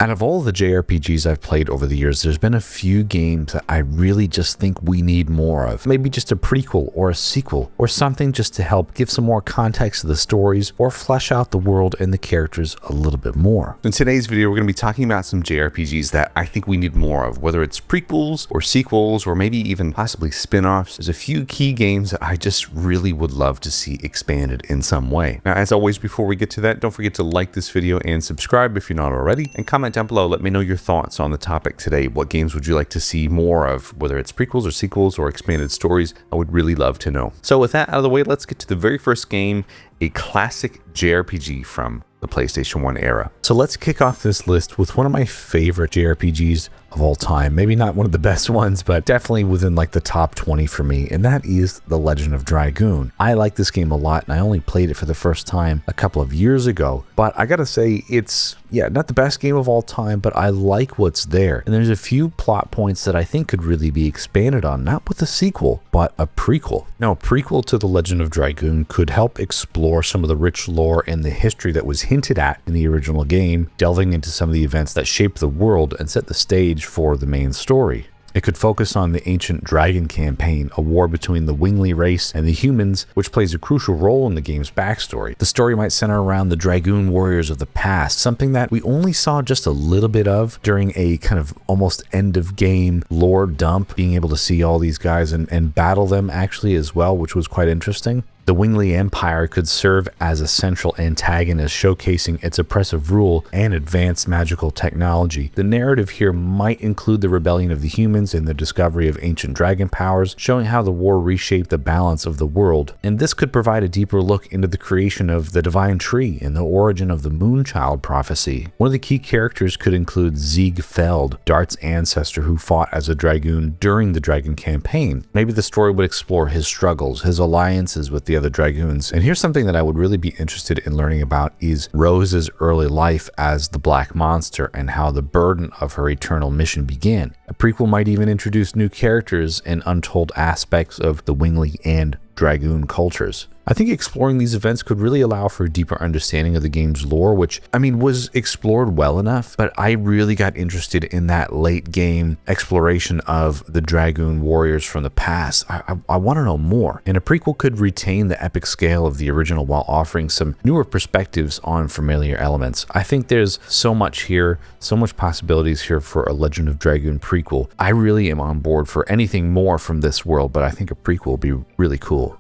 Out of all the JRPGs I've played over the years, there's been a few games that I really just think we need more of. Maybe just a prequel or a sequel, or something just to help give some more context to the stories or flesh out the world and the characters a little bit more. In today's video, we're going to be talking about some JRPGs that I think we need more of, whether it's prequels or sequels or maybe even possibly spin-offs. There's a few key games that I just really would love to see expanded in some way. Now, as always, before we get to that, don't forget to like this video and subscribe if you're not already, and comment down below. Let me know your thoughts on the topic today. What games would you like to see more of, whether it's prequels or sequels or expanded stories? I would really love to know. So with that out of the way, let's get to the very first game, a classic JRPG from the PlayStation 1 era. So let's kick off this list with one of my favorite JRPGs of all time. Maybe not one of the best ones, but definitely within like the top 20 for me, and that is The Legend of Dragoon. I like this game a lot, and I only played it for the first time a couple of years ago, but I gotta say it's, not the best game of all time, but I like what's there. And there's a few plot points that I think could really be expanded on, not with a sequel, but a prequel. Now, a prequel to The Legend of Dragoon could help explore some of the rich lore and the history that was hinted at in the original game, delving into some of the events that shaped the world and set the stage for the main story. It could focus on the Ancient Dragon campaign, a war between the Wingly race and the humans, which plays a crucial role in the game's backstory. The story might center around the Dragoon warriors of the past, something that we only saw just a little bit of during a kind of almost end of game lore dump, being able to see all these guys and battle them actually as well, which was quite interesting. The Wingly Empire could serve as a central antagonist, showcasing its oppressive rule and advanced magical technology. The narrative here might include the rebellion of the humans and the discovery of ancient dragon powers, showing how the war reshaped the balance of the world. And this could provide a deeper look into the creation of the Divine Tree and the origin of the Moonchild prophecy. One of the key characters could include Ziegfeld, Dart's ancestor who fought as a dragoon during the Dragon campaign. Maybe the story would explore his struggles, his alliances with the other dragoons. And here's something that I would really be interested in learning about is Rose's early life as the Black Monster and how the burden of her eternal mission began. A prequel might even introduce new characters and untold aspects of the Wingly and Dragoon cultures. I think exploring these events could really allow for a deeper understanding of the game's lore, which, was explored well enough, but I really got interested in that late game exploration of the Dragoon warriors from the past. I want to know more, and a prequel could retain the epic scale of the original while offering some newer perspectives on familiar elements. I think there's so much here, so much possibilities here for a Legend of Dragoon prequel. I really am on board for anything more from this world, but I think a prequel would be really cool.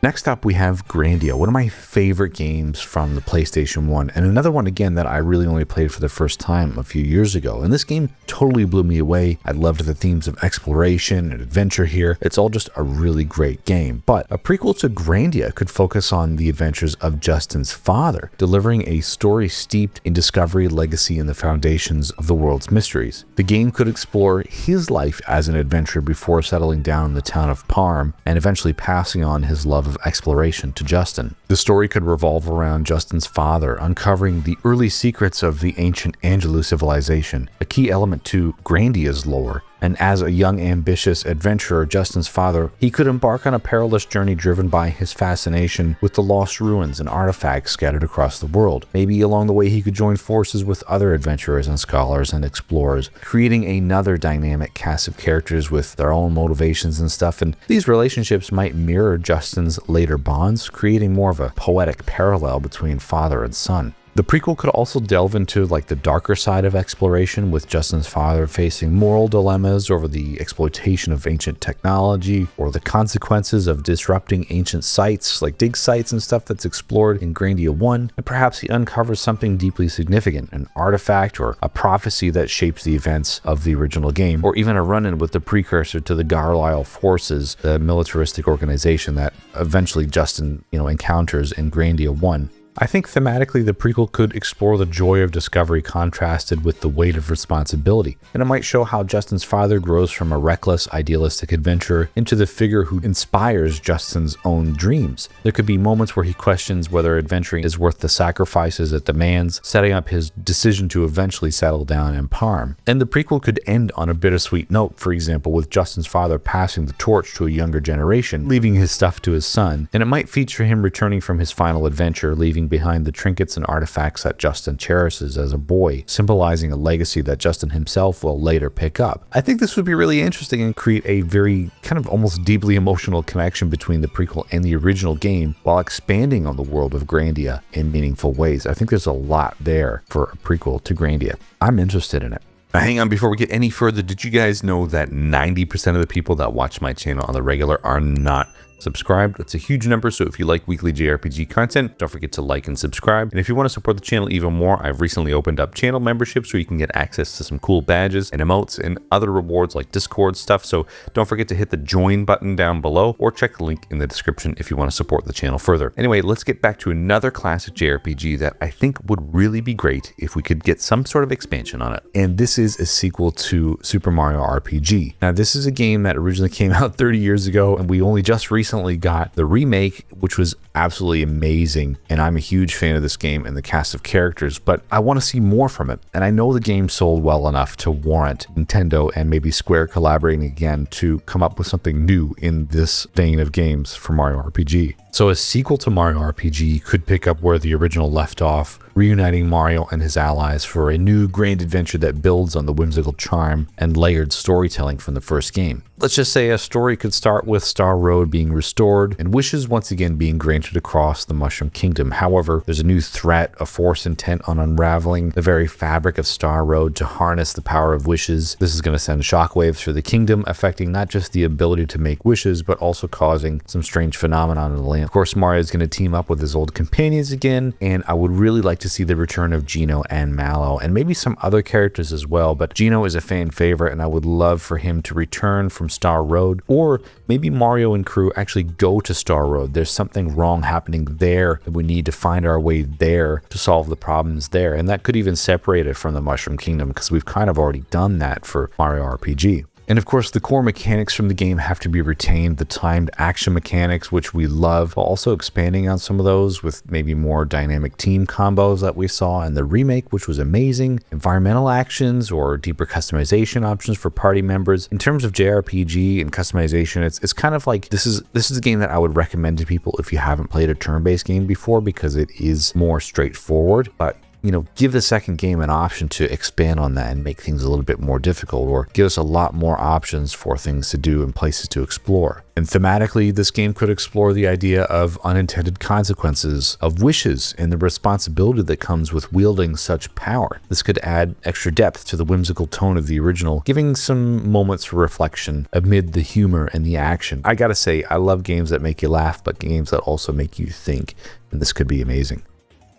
Next up, we have Grandia, one of my favorite games from the PlayStation 1, and another one again that I really only played for the first time a few years ago. And this game totally blew me away. I loved the themes of exploration and adventure here. It's all just a really great game. But a prequel to Grandia could focus on the adventures of Justin's father, delivering a story steeped in discovery, legacy, and the foundations of the world's mysteries. The game could explore his life as an adventurer before settling down in the town of Parm and eventually passing on his love of exploration to Justin. The story could revolve around Justin's father uncovering the early secrets of the ancient Angelou civilization, a key element to Grandia's lore. And as a young, ambitious adventurer, Justin's father, he could embark on a perilous journey driven by his fascination with the lost ruins and artifacts scattered across the world. Maybe along the way he could join forces with other adventurers and scholars and explorers, creating another dynamic cast of characters with their own motivations and stuff. And these relationships might mirror Justin's later bonds, creating more of a poetic parallel between father and son. The prequel could also delve into the darker side of exploration, with Justin's father facing moral dilemmas over the exploitation of ancient technology or the consequences of disrupting ancient sites like dig sites and stuff that's explored in Grandia 1. And perhaps he uncovers something deeply significant, an artifact or a prophecy that shapes the events of the original game, or even a run-in with the precursor to the Garlisle forces, the militaristic organization that eventually Justin, encounters in Grandia 1. I think thematically the prequel could explore the joy of discovery contrasted with the weight of responsibility, and it might show how Justin's father grows from a reckless, idealistic adventurer into the figure who inspires Justin's own dreams. There could be moments where he questions whether adventuring is worth the sacrifices it demands, setting up his decision to eventually settle down in Parm. And the prequel could end on a bittersweet note, for example, with Justin's father passing the torch to a younger generation, leaving his stuff to his son, and it might feature him returning from his final adventure, leaving behind the trinkets and artifacts that Justin cherishes as a boy, symbolizing a legacy that Justin himself will later pick up. I think this would be really interesting and create a very kind of almost deeply emotional connection between the prequel and the original game while expanding on the world of Grandia in meaningful ways. I think there's a lot there for a prequel to Grandia. I'm interested in it. Now, hang on, before we get any further, did you guys know that 90% of the people that watch my channel on the regular are not subscribed? That's a huge number, so if you like weekly JRPG content, don't forget to like and subscribe. And if you want to support the channel even more, I've recently opened up channel memberships where you can get access to some cool badges and emotes and other rewards like Discord stuff, so don't forget to hit the join button down below or check the link in the description if you want to support the channel further. Anyway, let's get back to another classic JRPG that I think would really be great if we could get some sort of expansion on it. And this is a sequel to Super Mario RPG. Now, this is a game that originally came out 30 years ago, and we only just recently got the remake, which was absolutely amazing, and I'm a huge fan of this game and the cast of characters, but I want to see more from it. And I know the game sold well enough to warrant Nintendo and maybe Square collaborating again to come up with something new in this vein of games for Mario RPG. So a sequel to Mario RPG could pick up where the original left off, reuniting Mario and his allies for a new grand adventure that builds on the whimsical charm and layered storytelling from the first game. Let's just say a story could start with Star Road being restored and wishes once again being granted across the Mushroom Kingdom. However, there's a new threat, a force intent on unraveling the very fabric of Star Road to harness the power of wishes. This is going to send shockwaves through the kingdom, affecting not just the ability to make wishes, but also causing some strange phenomenon in the land. Of course, Mario is going to team up with his old companions again, and I would really like to see the return of Geno and Mallow, and maybe some other characters as well, but Geno is a fan favorite, and I would love for him to return from Star Road, or maybe Mario and crew actually go to Star Road. There's something wrong happening there, and we need to find our way there to solve the problems there, and that could even separate it from the Mushroom Kingdom, because we've kind of already done that for Mario RPG. And of course, the core mechanics from the game have to be retained, the timed action mechanics, which we love, while also expanding on some of those with maybe more dynamic team combos that we saw in the remake, which was amazing, environmental actions or deeper customization options for party members. In terms of JRPG and customization, it's kind of like this is a game that I would recommend to people if you haven't played a turn-based game before, because it is more straightforward, but you know, give the second game an option to expand on that and make things a little bit more difficult, or give us a lot more options for things to do and places to explore. And thematically, this game could explore the idea of unintended consequences, of wishes, and the responsibility that comes with wielding such power. This could add extra depth to the whimsical tone of the original, giving some moments for reflection amid the humor and the action. I gotta say, I love games that make you laugh, but games that also make you think, and this could be amazing.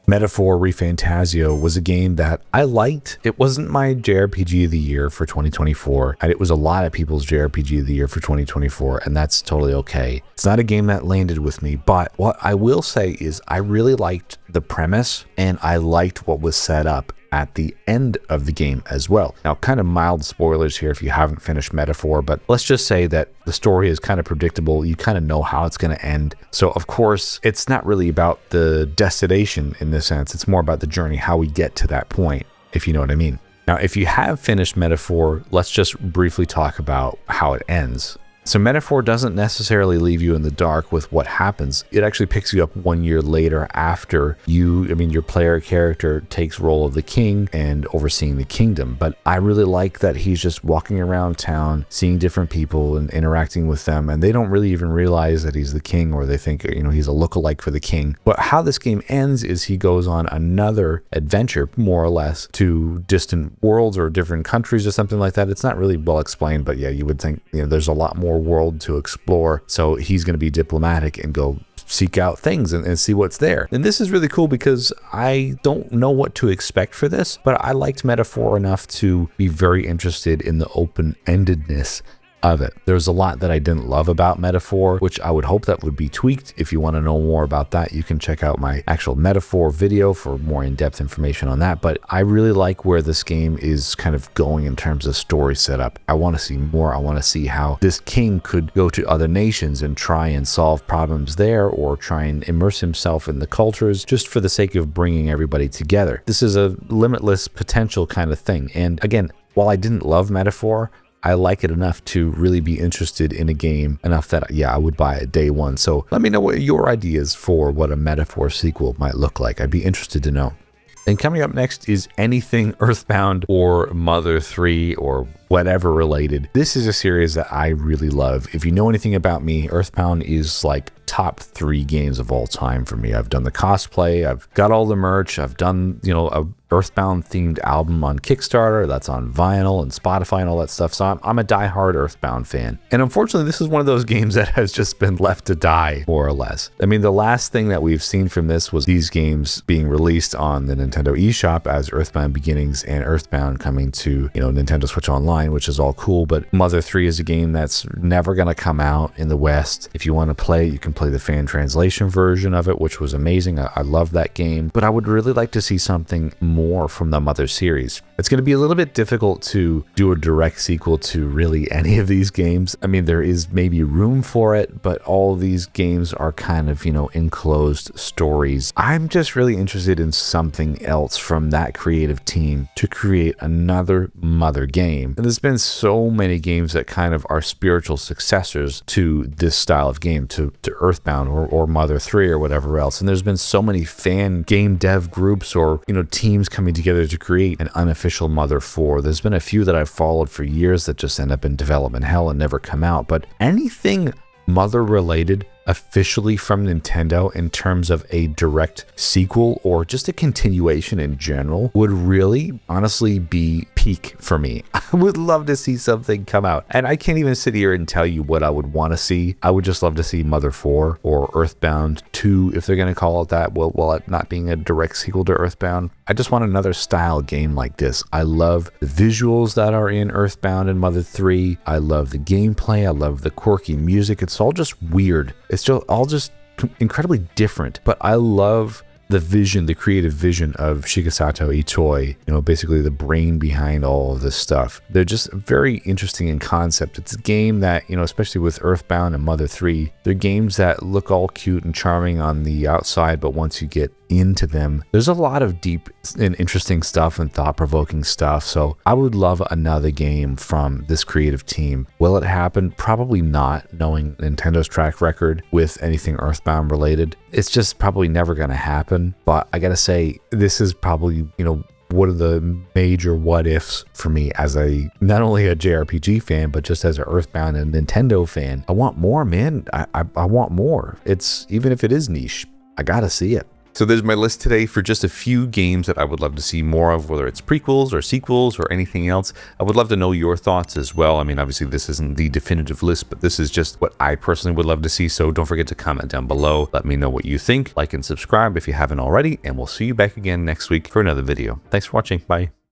Metaphor ReFantazio was a game that I liked. It wasn't my JRPG of the year for 2024, and it was a lot of people's JRPG of the year for 2024, and that's totally okay. It's not a game that landed with me, but what I will say is I really liked the premise, and I liked what was set up at the end of the game as well. Now, kind of mild spoilers here if you haven't finished Metaphor, but let's just say that the story is kind of predictable. You kind of know how it's going to end. So of course, it's not really about the destination in this sense. It's more about the journey, how we get to that point, if you know what I mean. Now, if you have finished Metaphor, let's just briefly talk about how it ends. So Metaphor doesn't necessarily leave you in the dark with what happens. It actually picks you up 1 year later after your player character takes role of the king and overseeing the kingdom. But I really like that he's just walking around town, seeing different people and interacting with them, and they don't really even realize that he's the king, or they think, you know, he's a lookalike for the king. But how this game ends is he goes on another adventure, more or less, to distant worlds or different countries or something like that. It's not really well explained, but yeah, you would think, you know, there's a lot more world to explore, so he's going to be diplomatic and go seek out things and see what's there. And this is really cool because I don't know what to expect for this, but I liked Metaphor enough to be very interested in the open-endedness of it. There's a lot that I didn't love about Metaphor, which I would hope that would be tweaked. If you want to know more about that, you can check out my actual Metaphor video for more in-depth information on that. But I really like where this game is kind of going in terms of story setup. I want to see more. I want to see how this king could go to other nations and try and solve problems there, or try and immerse himself in the cultures just for the sake of bringing everybody together. This is a limitless potential kind of thing. And again, while I didn't love Metaphor, I like it enough to really be interested in a game enough that, yeah, I would buy it day one. So let me know what your ideas for what a Metaphor sequel might look like. I'd be interested to know. And coming up next is anything Earthbound or Mother 3 or whatever related. This is a series that I really love. If you know anything about me, Earthbound is like top 3 games of all time for me. I've done the cosplay, I've got all the merch, I've done, a Earthbound themed album on Kickstarter that's on vinyl and Spotify and all that stuff. So I'm a diehard Earthbound fan. And unfortunately, this is one of those games that has just been left to die, more or less. I mean, the last thing that we've seen from this was these games being released on the Nintendo eShop as Earthbound Beginnings and Earthbound coming to, Nintendo Switch Online, which is all cool. But Mother 3 is a game that's never going to come out in the West. If you want to play it, you can play the fan translation version of it, which was amazing. I love that game. But I would really like to see something more from the Mother series. It's going to be a little bit difficult to do a direct sequel to really any of these games. I mean, there is maybe room for it, but all these games are kind of, enclosed stories. I'm just really interested in something else from that creative team to create another Mother game. And there's been so many games that kind of are spiritual successors to this style of game, to Earthbound or Mother 3 or whatever else. And there's been so many fan game dev groups or, teams coming together to create an unofficial Mother 4. There's been a few that I've followed for years that just end up in development hell and never come out. But anything Mother related officially from Nintendo in terms of a direct sequel or just a continuation in general would really honestly be peak for me. I would love to see something come out, and I can't even sit here and tell you what I would want to see. I would just love to see Mother 4 or Earthbound 2 if they're going to call it that, while it not being a direct sequel to Earthbound. I just want another style game like this. I love the visuals that are in Earthbound and Mother 3. I love the gameplay. I love the quirky music. It's all just weird. It's all just incredibly different, but I love the vision, the creative vision of Shigesato Itoi, basically the brain behind all of this stuff. They're just very interesting in concept. It's a game that, especially with Earthbound and Mother 3, they're games that look all cute and charming on the outside, but once you get into them, there's a lot of deep and interesting stuff and thought-provoking stuff. So I would love another game from this creative team. Will it happen? Probably not, knowing Nintendo's track record with anything Earthbound related. It's just probably never going to happen. But I gotta say, this is probably, one of the major what ifs for me as not only a JRPG fan, but just as an Earthbound and Nintendo fan. I want more, man. I want more. It's, even if it is niche, I gotta see it. So there's my list today for just a few games that I would love to see more of, whether it's prequels or sequels or anything else. I would love to know your thoughts as well. I mean, obviously this isn't the definitive list, but this is just what I personally would love to see. So don't forget to comment down below. Let me know what you think. Like and subscribe if you haven't already, and we'll see you back again next week for another video. Thanks for watching. Bye.